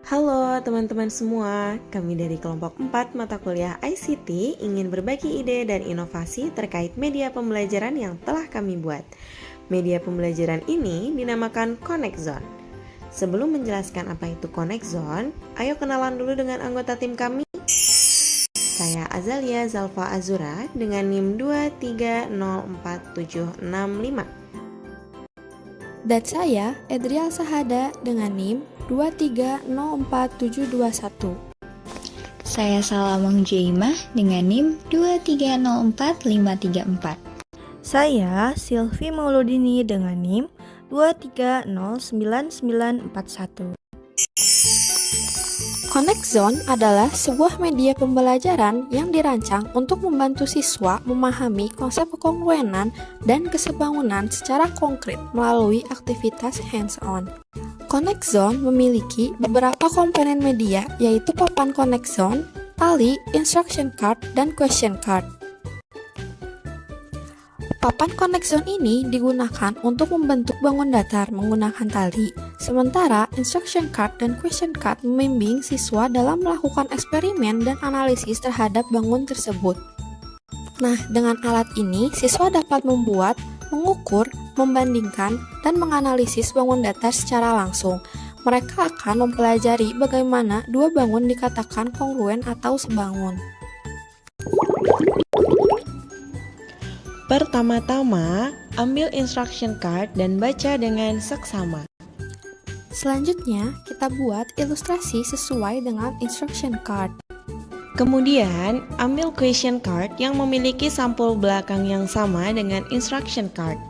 Halo teman-teman semua, kami dari kelompok 4 mata kuliah ICT ingin berbagi ide dan inovasi terkait media pembelajaran yang telah kami buat. Media pembelajaran ini dinamakan Connect Zone. Sebelum menjelaskan apa itu Connect Zone, ayo kenalan dulu dengan anggota tim kami. Saya Azalia Zalfa Azura dengan NIM 2304765. Dan saya, Edrial Sahada dengan NIM 2304721. Saya Salamong Jaimah dengan NIM 2304534. Saya Silvi Mauludini dengan NIM 2309941. Connect Zone adalah sebuah media pembelajaran yang dirancang untuk membantu siswa memahami konsep kekongruenan dan kesebangunan secara konkret melalui aktivitas hands-on. Connect Zone memiliki beberapa komponen media, yaitu papan Connect Zone, tali, instruction card, dan question card. Papan Connect Zone ini digunakan untuk membentuk bangun datar menggunakan tali, sementara instruction card dan question card membimbing siswa dalam melakukan eksperimen dan analisis terhadap bangun tersebut. Nah, dengan alat ini, siswa dapat membuat, mengukur, membandingkan, dan menganalisis bangun datar secara langsung. Mereka akan mempelajari bagaimana dua bangun dikatakan kongruen atau sebangun. Pertama-tama, ambil instruction card dan baca dengan seksama. Selanjutnya, kita buat ilustrasi sesuai dengan instruction card. Kemudian, ambil question card yang memiliki sampul belakang yang sama dengan instruction card.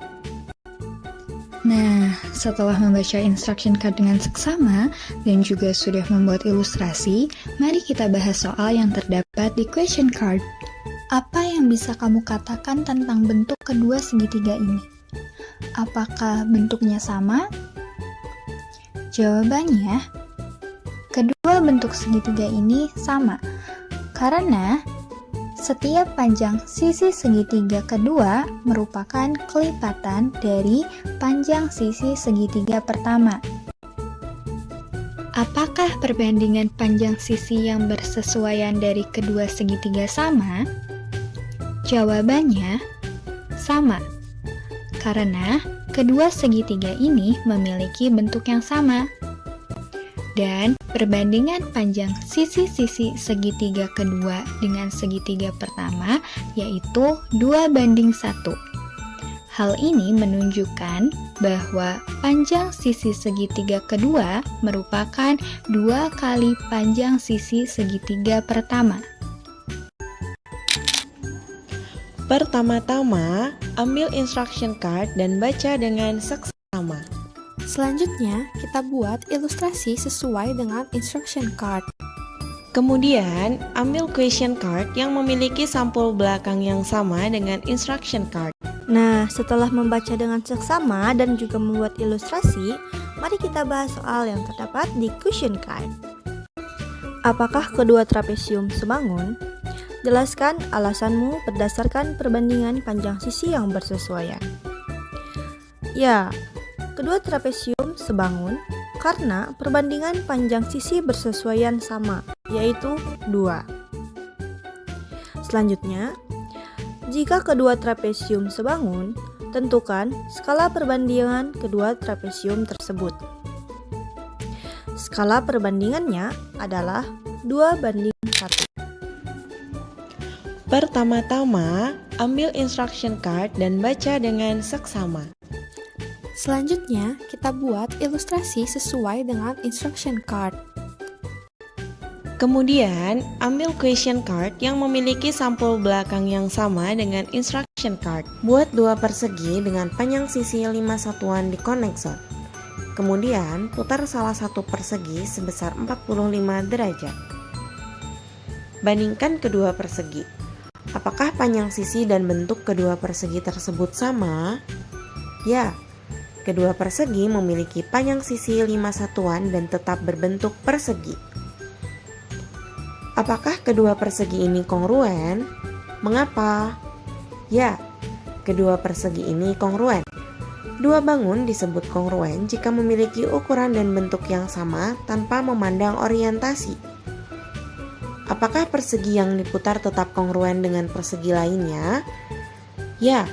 Nah, setelah membaca instruction card dengan seksama dan juga sudah membuat ilustrasi, mari kita bahas soal yang terdapat di question card. Apa yang bisa kamu katakan tentang bentuk kedua segitiga ini? Apakah bentuknya sama? Jawabannya, kedua bentuk segitiga ini sama, karena setiap panjang sisi segitiga kedua merupakan kelipatan dari panjang sisi segitiga pertama. Apakah perbandingan panjang sisi yang bersesuaian dari kedua segitiga sama? Jawabannya, sama, karena kedua segitiga ini memiliki bentuk yang sama. Dan perbandingan panjang sisi-sisi segitiga kedua dengan segitiga pertama yaitu 2:1. Hal ini menunjukkan bahwa panjang sisi segitiga kedua merupakan 2 kali panjang sisi segitiga pertama. Pertama-tama, ambil instruction card dan baca dengan seksama. Selanjutnya, kita buat ilustrasi sesuai dengan instruction card. Kemudian, ambil question card yang memiliki sampul belakang yang sama dengan instruction card. Nah, setelah membaca dengan seksama dan juga membuat ilustrasi, mari kita bahas soal yang terdapat di question card. Apakah kedua trapesium sebangun? Jelaskan alasanmu berdasarkan perbandingan panjang sisi yang bersesuaian. Ya, kedua trapesium sebangun karena perbandingan panjang sisi bersesuaian sama, yaitu 2. Selanjutnya, jika kedua trapesium sebangun, tentukan skala perbandingan kedua trapesium tersebut. Skala perbandingannya adalah 2:1. Pertama-tama, ambil instruction card dan baca dengan seksama. Selanjutnya, kita buat ilustrasi sesuai dengan instruction card. Kemudian, ambil question card yang memiliki sampul belakang yang sama dengan instruction card. Buat dua persegi dengan panjang sisi 5 satuan di connect zone. Kemudian, putar salah satu persegi sebesar 45 derajat. Bandingkan kedua persegi. Apakah panjang sisi dan bentuk kedua persegi tersebut sama? Ya, kedua persegi memiliki panjang sisi 5 satuan dan tetap berbentuk persegi. Apakah kedua persegi ini kongruen? Mengapa? Ya, kedua persegi ini kongruen. Dua bangun disebut kongruen jika memiliki ukuran dan bentuk yang sama tanpa memandang orientasi. Apakah persegi yang diputar tetap kongruen dengan persegi lainnya? Ya,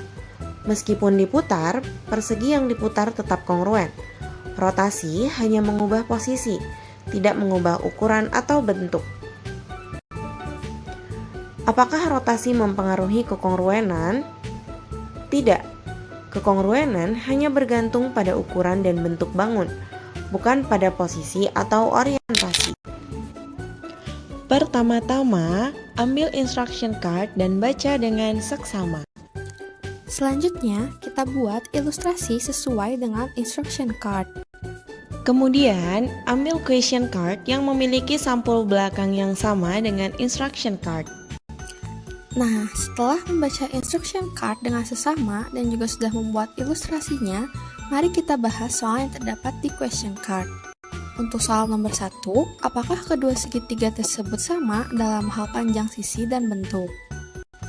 meskipun diputar, persegi yang diputar tetap kongruen. Rotasi hanya mengubah posisi, tidak mengubah ukuran atau bentuk. Apakah rotasi mempengaruhi kekongruenan? Tidak. Kekongruenan hanya bergantung pada ukuran dan bentuk bangun, bukan pada posisi atau orientasi. Pertama-tama, ambil instruction card dan baca dengan seksama. Selanjutnya, kita buat ilustrasi sesuai dengan instruction card. Kemudian, ambil question card yang memiliki sampul belakang yang sama dengan instruction card. Nah, setelah membaca instruction card dengan sesama dan juga sudah membuat ilustrasinya, mari kita bahas soal yang terdapat di question card. Untuk soal nomor 1, apakah kedua segitiga tersebut sama dalam hal panjang sisi dan bentuk?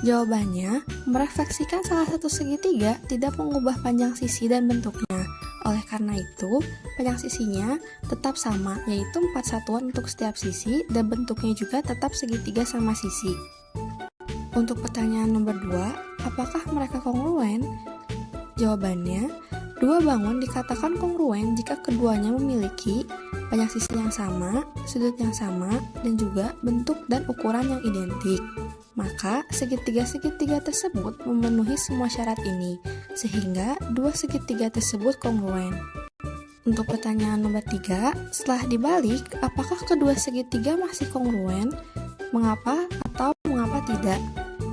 Jawabannya, merefleksikan salah satu segitiga tidak mengubah panjang sisi dan bentuknya. Oleh karena itu, panjang sisinya tetap sama, yaitu 4 satuan untuk setiap sisi dan bentuknya juga tetap segitiga sama sisi. Untuk pertanyaan nomor 2, apakah mereka kongruen? Jawabannya, dua bangun dikatakan kongruen jika keduanya memiliki panjang sisi yang sama, sudut yang sama, dan juga bentuk dan ukuran yang identik. Maka, segitiga-segitiga tersebut memenuhi semua syarat ini, sehingga dua segitiga tersebut kongruen. Untuk pertanyaan nomor 3, setelah dibalik, apakah kedua segitiga masih kongruen? Mengapa atau mengapa tidak?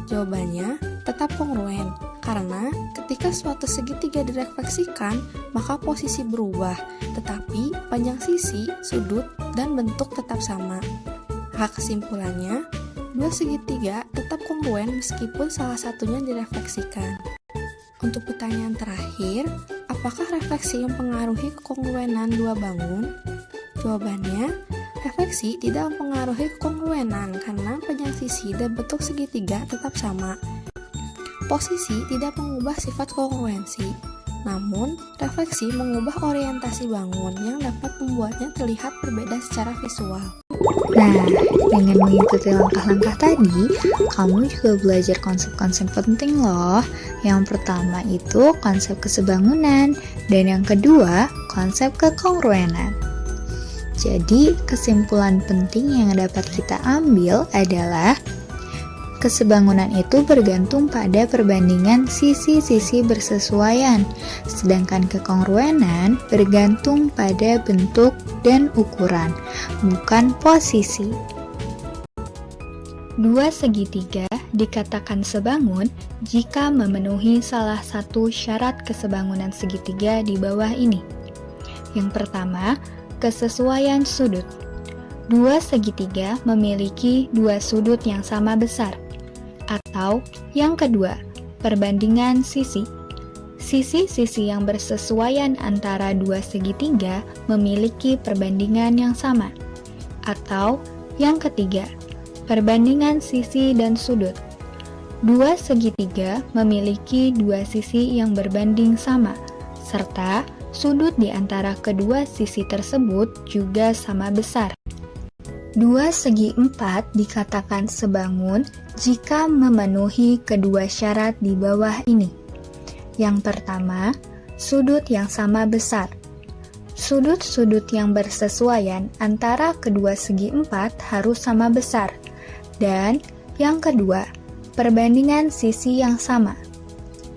Jawabannya, tetap kongruen, karena ketika suatu segitiga direfleksikan, maka posisi berubah, tetapi panjang sisi, sudut, dan bentuk tetap sama. Maka kesimpulannya, dua segitiga tetap kongruen meskipun salah satunya direfleksikan. Untuk pertanyaan terakhir, apakah refleksi mempengaruhi kekongruenan dua bangun? Jawabannya, refleksi tidak mempengaruhi kekongruenan karena panjang sisi dan bentuk segitiga tetap sama. Posisi tidak mengubah sifat kongruensi, namun refleksi mengubah orientasi bangun yang dapat membuatnya terlihat berbeda secara visual. Nah, dengan mengikuti langkah-langkah tadi, kamu juga belajar konsep-konsep penting loh. Yang pertama itu konsep kesebangunan, dan yang kedua konsep kekongruenan. Jadi, kesimpulan penting yang dapat kita ambil adalah kesebangunan itu bergantung pada perbandingan sisi-sisi bersesuaian, sedangkan kekongruenan bergantung pada bentuk dan ukuran, bukan posisi. Dua segitiga dikatakan sebangun jika memenuhi salah satu syarat kesebangunan segitiga di bawah ini. Yang pertama, kesesuaian sudut. Dua segitiga memiliki dua sudut yang sama besar. Atau yang kedua, perbandingan sisi. Sisi-sisi yang bersesuaian antara dua segitiga memiliki perbandingan yang sama. Atau yang ketiga, perbandingan sisi dan sudut. Dua segitiga memiliki dua sisi yang berbanding sama, serta sudut di antara kedua sisi tersebut juga sama besar. Dua segi empat dikatakan sebangun jika memenuhi kedua syarat di bawah ini. Yang pertama, sudut yang sama besar. Sudut-sudut yang bersesuaian antara kedua segi empat harus sama besar. Dan yang kedua, perbandingan sisi yang sama.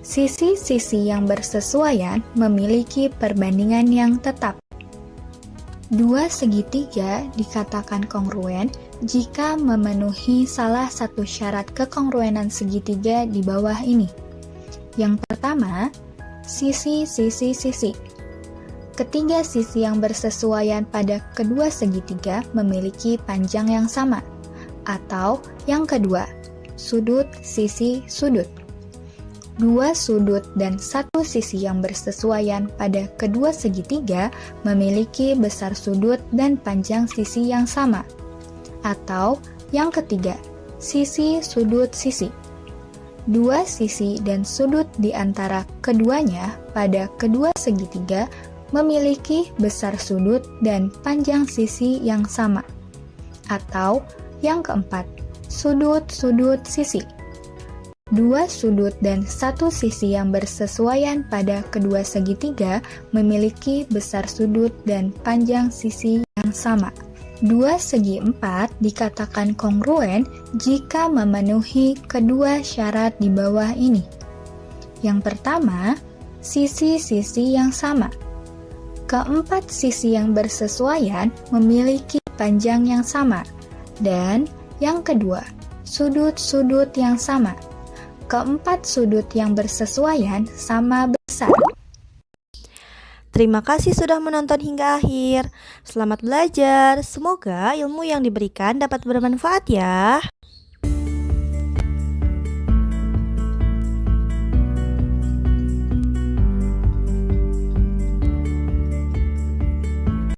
Sisi-sisi yang bersesuaian memiliki perbandingan yang tetap. Dua segitiga dikatakan kongruen jika memenuhi salah satu syarat kekongruenan segitiga di bawah ini. Yang pertama, sisi-sisi-sisi. Ketiga sisi yang bersesuaian pada kedua segitiga memiliki panjang yang sama. Atau yang kedua, sudut sisi sudut. Dua sudut dan satu sisi yang bersesuaian pada kedua segitiga memiliki besar sudut dan panjang sisi yang sama. Atau yang ketiga, sisi sudut sisi. Dua sisi dan sudut di antara keduanya pada kedua segitiga memiliki besar sudut dan panjang sisi yang sama. Atau yang keempat, sudut-sudut sisi. Dua sudut dan satu sisi yang bersesuaian pada kedua segitiga memiliki besar sudut dan panjang sisi yang sama. Dua segi empat dikatakan kongruen jika memenuhi kedua syarat di bawah ini. Yang pertama, sisi-sisi yang sama. Keempat sisi yang bersesuaian memiliki panjang yang sama. Dan yang kedua, sudut-sudut yang sama. Keempat sudut yang bersesuaian sama besar. Terima kasih sudah menonton hingga akhir. Selamat belajar. Semoga ilmu yang diberikan dapat bermanfaat ya.